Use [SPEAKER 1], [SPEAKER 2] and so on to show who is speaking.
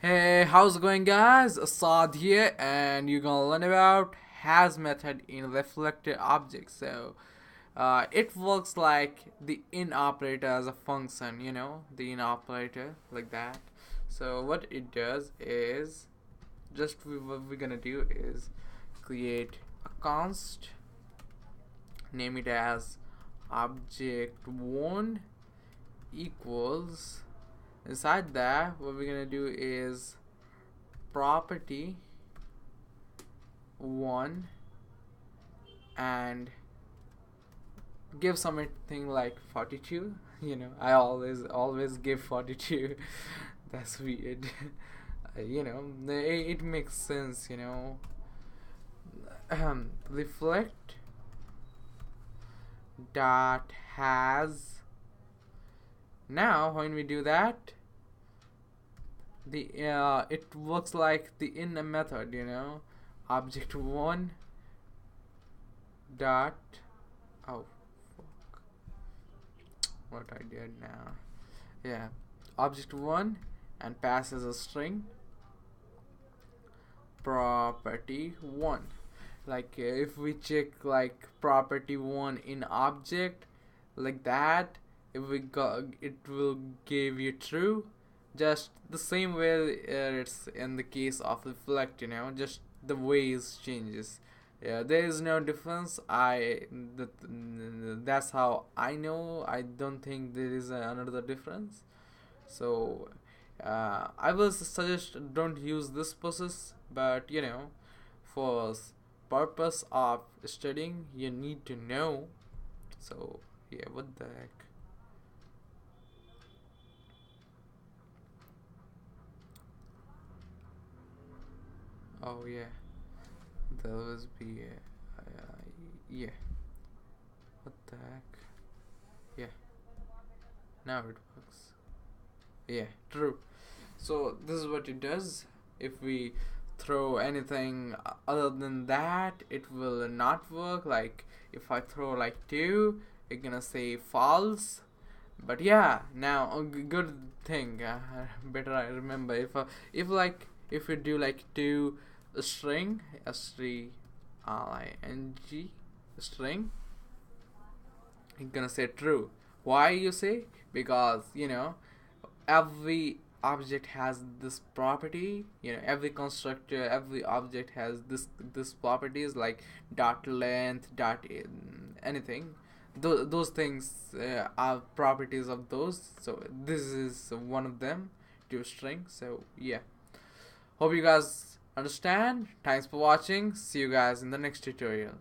[SPEAKER 1] Hey, how's it going, guys? Assad here, and you're gonna learn about has method in reflected objects. It works like the in operator as a function, the in operator like that. So what it does is what we're gonna do is create a const, name it as object1 equals. Inside that, what we're gonna do is property 1 and give something like 42. I always give 42. That's weird. It makes sense. Reflect dot has. Now when we do that, the it looks like the in method, object 1 dot, oh fuck, what I did now. Yeah, object 1 and passes a string property 1. Like if we check like property 1 in object like that, if we got, it will give you true, just the same way it's in the case of reflect, just the ways changes. Yeah, there is no difference. That's how I know. I don't think there is another difference. So I will suggest don't use this process, but for purpose of studying you need to know. So yeah, what the heck. Oh yeah, there was be yeah, what the heck. Yeah, now it works. Yeah, true. So this is what it does. If we throw anything other than that, it will not work. Like if I throw like 2, it's gonna say false. But yeah, now a good thing. Better I remember, if we do like 2 string string string, it's gonna say true. Why you say? Because every object has this property. Every constructor, every object has this properties like dot length, dot anything. Those things are properties of those. So this is one of them, to string. So yeah, hope you guys understand. Thanks for watching. See you guys in the next tutorial.